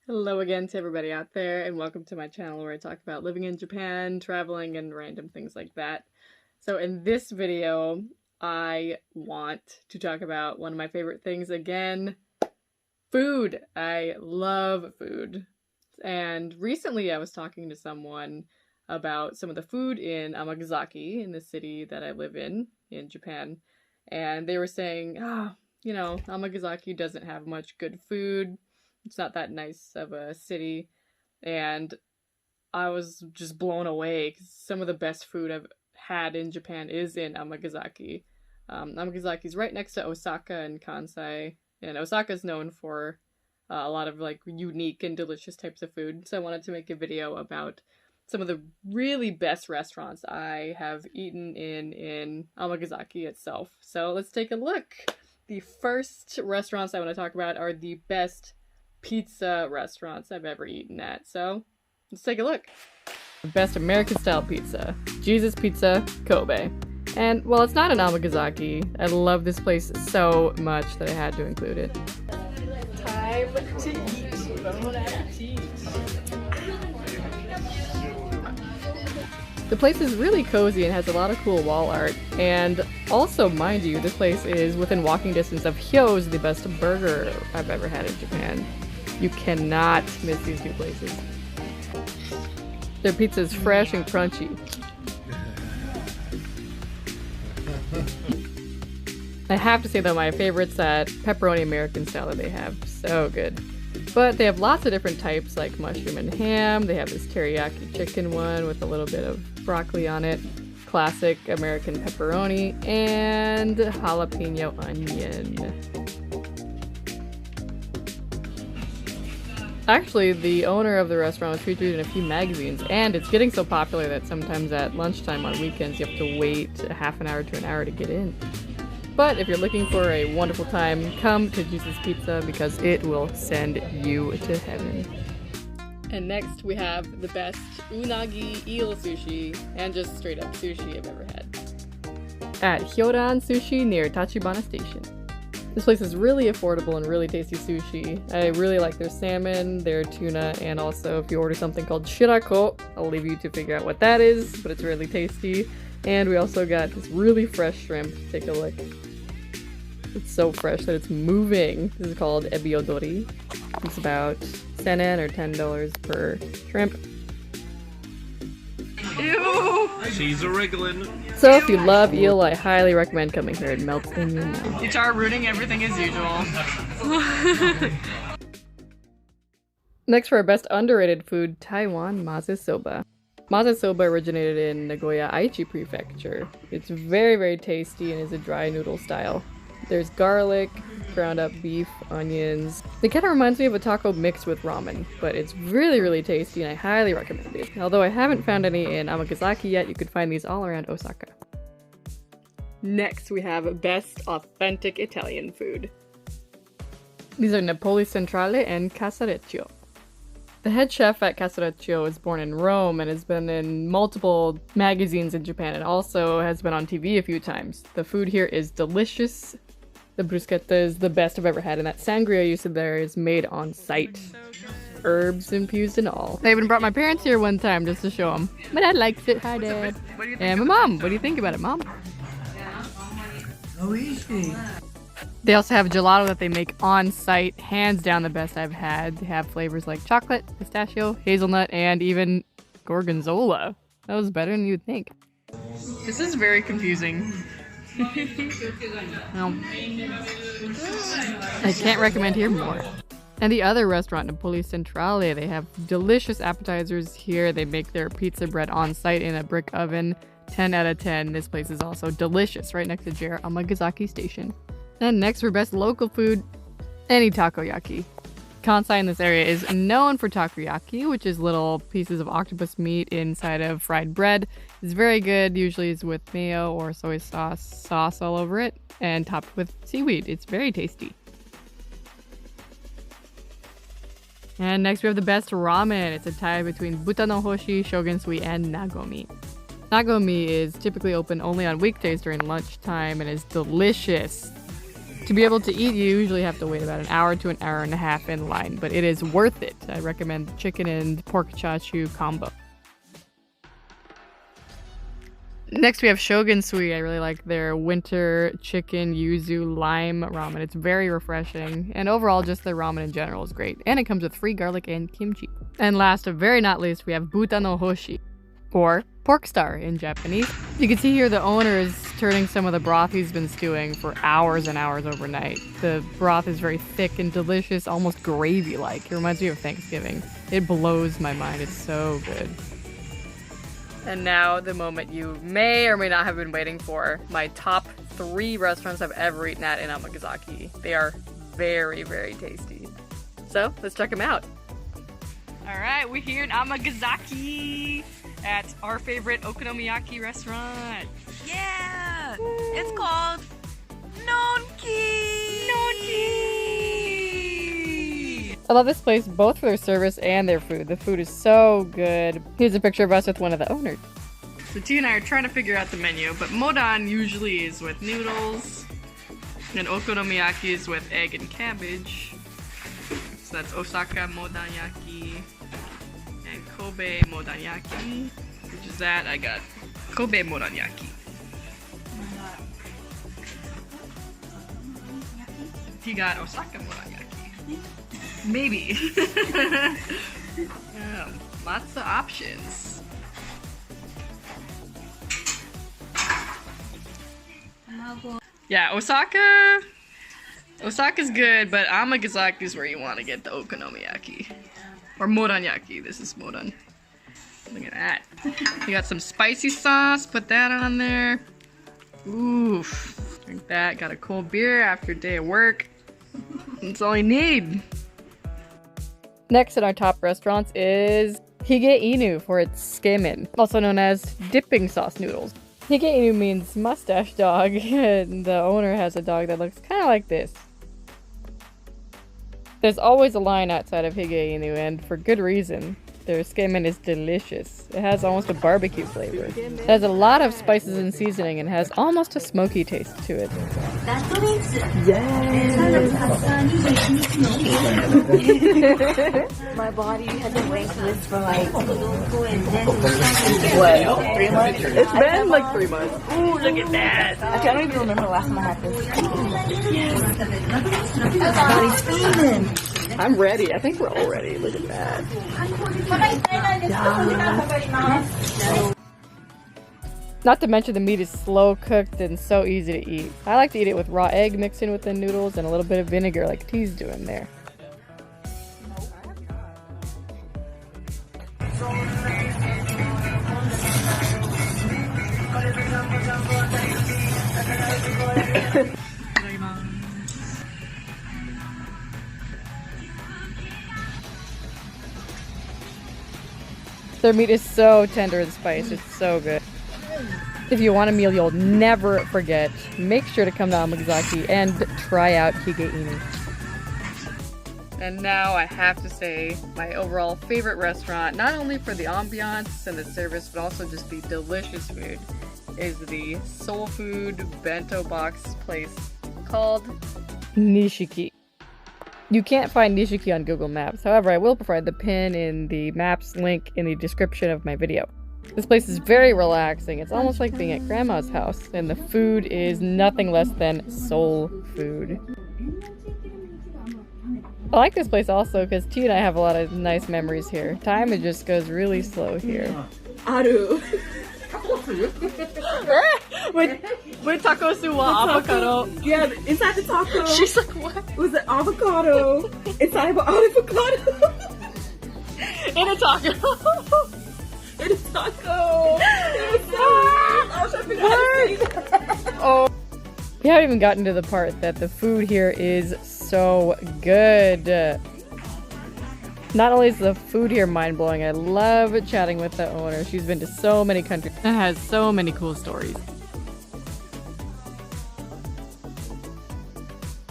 Hello again to everybody out there, and welcome to my channel where I talk about living in Japan, traveling, and random things like that. So in this video, I want to talk about one of my favorite things again, food. I love food. And recently I was talking to someone about some of the food in Amagasaki, in the city that I live in Japan. And they were saying, Amagasaki doesn't have much good food. It's not that nice of a city, and I was just blown away because some of the best food I've had in Japan is in Amagasaki. Amagasaki is right next to Osaka and Kansai, and Osaka is known for a lot of like unique and delicious types of food. So I wanted to make a video about some of the really best restaurants I have eaten in Amagasaki itself. So let's take a look. The first restaurants I want to talk about are the best pizza restaurants I've ever eaten at. So let's take a look. Best American style pizza, Jesus Pizza, Kobe. And while it's not in Amagasaki, I love this place so much that I had to include it. Time to eat. Bon appetit. The place is really cozy and has a lot of cool wall art. And also, mind you, this place is within walking distance of Hyo's, the best burger I've ever had in Japan. You cannot miss these two places. Their pizza is fresh and crunchy. I have to say though, my favorite's that pepperoni American style that they have. So good. But they have lots of different types like mushroom and ham. They have this teriyaki chicken one with a little bit of broccoli on it. Classic American pepperoni and jalapeno onion. Actually, the owner of the restaurant was featured in a few magazines, and it's getting so popular that sometimes at lunchtime on weekends you have to wait a half an hour to an hour to get in. But if you're looking for a wonderful time, come to Jesus Pizza because it will send you to heaven. And next we have the best unagi eel sushi, and just straight up sushi I've ever had. At Hyodan Sushi near Tachibana Station. This place is really affordable and really tasty sushi. I really like their salmon, their tuna, and also if you order something called shirako, I'll leave you to figure out what that is, but it's really tasty. And we also got this really fresh shrimp. Take a look. It's so fresh that it's moving. This is called ebiodori. It's about 10 yen or $10 per shrimp. Ew! She's a wriggling. So if you love eel, I highly recommend coming here. It melts in your mouth. HR ruining everything as usual. Next for our best underrated food, Taiwan Mazasoba. Mazasoba originated in Nagoya Aichi Prefecture. It's very, very tasty and is a dry noodle style. There's garlic, ground up beef, onions. It kind of reminds me of a taco mixed with ramen, but it's really, really tasty and I highly recommend it. Although I haven't found any in Amagasaki yet, you could find these all around Osaka. Next we have best authentic Italian food. These are Neapolitan Centrale and Casareccio. The head chef at Casareccio was born in Rome and has been in multiple magazines in Japan and also has been on TV a few times. The food here is delicious. The bruschetta is the best I've ever had, and that sangria you said there is made on site. Herbs infused and all. I even brought my parents here one time just to show them. My dad likes it. Hi, Dad. And my mom. What do you think about it, Mom? Oh, easy. They also have gelato that they make on site. Hands down the best I've had. They have flavors like chocolate, pistachio, hazelnut, and even gorgonzola. That was better than you'd think. This is very confusing. No. I can't recommend here more. And the other restaurant, Neapolitan Centrale, they have delicious appetizers here. They make their pizza bread on site in a brick oven. 10 out of 10. This place is also delicious, right next to JR Amagasaki Station. And next for best local food, any takoyaki. Kansai in this area is known for takoyaki, which is little pieces of octopus meat inside of fried bread. It's very good, usually it's with mayo or soy sauce all over it, and topped with seaweed. It's very tasty. And next we have the best ramen. It's a tie between Buta no Hoshi, Shogun Sui, and Nagomi. Nagomi is typically open only on weekdays during lunchtime and is delicious. To be able to eat, you usually have to wait about an hour to an hour and a half in line, but it is worth it. I recommend the chicken and pork chachu combo. Next we have Shogun Sui. I really like their winter chicken yuzu lime ramen. It's very refreshing, and overall just their ramen in general is great. And it comes with free garlic and kimchi. And last but very not least, we have Buta no Hoshi, or pork star in Japanese. You can see here the owner is turning some of the broth he's been stewing for hours and hours overnight. The broth is very thick and delicious, almost gravy-like. It reminds me of Thanksgiving. It blows my mind. It's so good. And now the moment you may or may not have been waiting for, my top 3 restaurants I've ever eaten at in Amagasaki. They are very, very tasty. So let's check them out. Alright, we're here in Amagasaki at our favorite okonomiyaki restaurant. Yeah! It's called Nonki! I love this place both for their service and their food. The food is so good. Here's a picture of us with one of the owners. So T and I are trying to figure out the menu, but modan usually is with noodles, and okonomiyaki is with egg and cabbage. So that's Osaka modanyaki and Kobe modanyaki. Which is that? I got Kobe modanyaki. He got Osaka modanyaki. Maybe. Yeah, lots of options. Yeah, Osaka's good, but Amagasaki is where you want to get the okonomiyaki. Or modanyaki. This is modan. Look at that. You got some spicy sauce, put that on there. Oof. Drink that. Got a cold beer after a day of work. That's all you need. Next in our top restaurants is Higa Inu for its skemen, also known as dipping sauce noodles. Higa Inu means mustache dog, and the owner has a dog that looks kind of like this. There's always a line outside of Higa Inu, and for good reason. Their skemen is delicious. It has almost a barbecue flavor. It has a lot of spices and seasoning and has almost a smoky taste to it. My body has been waiting for this for like what? 3 months? It's been like 3 months. Ooh, look at that. Actually, I don't even remember the last time I had this. Yes. Body's steaming. I'm ready. I think we're all ready. Look at that. Not to mention the meat is slow cooked and so easy to eat. I like to eat it with raw egg mixed in with the noodles and a little bit of vinegar like T's doing there. Their meat is so tender and spiced, it's so good. If you want a meal you'll never forget, make sure to come to Amagasaki and try out Higa Inu. And now I have to say, my overall favorite restaurant, not only for the ambiance and the service, but also just the delicious food, is the soul food bento box place called Nishiki. You can't find Nishiki on Google Maps, however I will provide the pin in the maps link in the description of my video. This place is very relaxing, it's almost like being at grandma's house, and the food is nothing less than soul food. I like this place also because T and I have a lot of nice memories here. Time it just goes really slow here. Aru. Wait, takosu wa avocado. Yeah, inside the taco. She's like, what? It was an avocado. Inside of an avocado. In a taco. In a taco. Oh. We haven't even gotten to the part that the food here is so good. Not only is the food here mind-blowing, I love chatting with the owner. She's been to so many countries and has so many cool stories.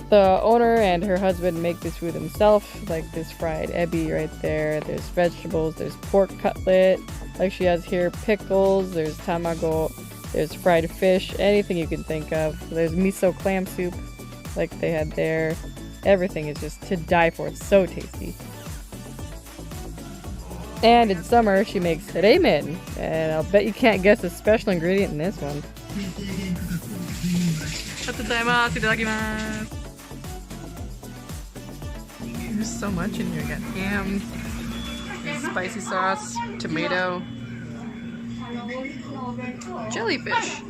The owner and her husband make this food themselves, like this fried ebi right there. There's vegetables, there's pork cutlet, like she has here, pickles, there's tamago, there's fried fish, anything you can think of. There's miso clam soup. like they had there. Everything is just to die for. It's so tasty. And in summer, she makes ramen, and I'll bet you can't guess the special ingredient in this one. There's so much in here. You got ham, spicy sauce, tomato, jellyfish.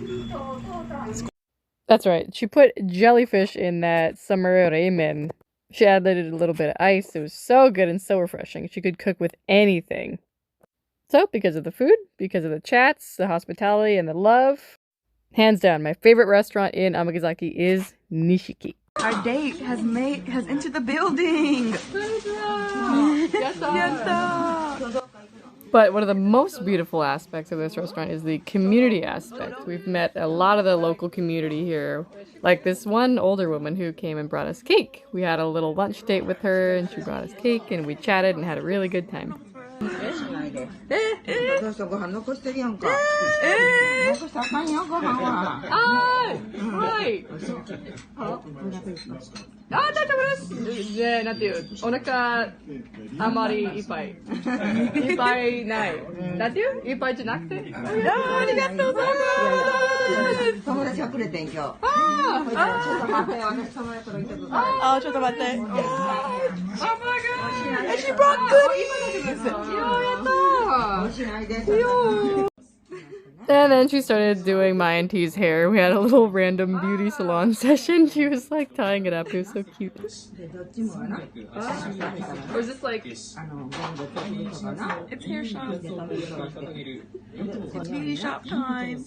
That's right. She put jellyfish in that summer ramen. She added a little bit of ice. It was so good and so refreshing. She could cook with anything. So, because of the food, because of the chats, the hospitality, and the love, hands down, my favorite restaurant in Amagasaki is Nishiki. Our date has entered the building. But one of the most beautiful aspects of this restaurant is the community aspect. We've met a lot of the local community here. Like this one older woman who came and brought us cake. We had a little lunch date with her and she brought us cake and we chatted and had a really good time. And she brought goodies! And then she started doing my auntie's hair. We had a little random beauty salon session. She was like tying it up. It was so cute. Or is this like... It's hair shop. It's beauty shop time.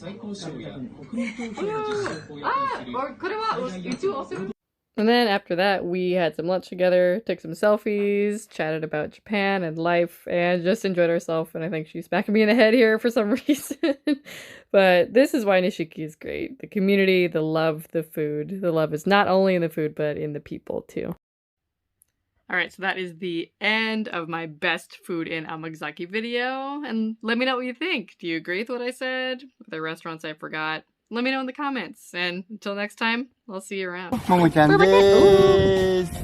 And then after that, we had some lunch together, took some selfies, chatted about Japan and life, and just enjoyed ourselves. And I think she's smacking me in the head here for some reason. But this is why Nishiki is great. The community, the love, the food. The love is not only in the food, but in the people too. Alright, so that is the end of my best food in Amagasaki video. And let me know what you think. Do you agree with what I said? Are there restaurants I forgot? Let me know in the comments. And until next time, I'll see you around. ももちゃんでーす。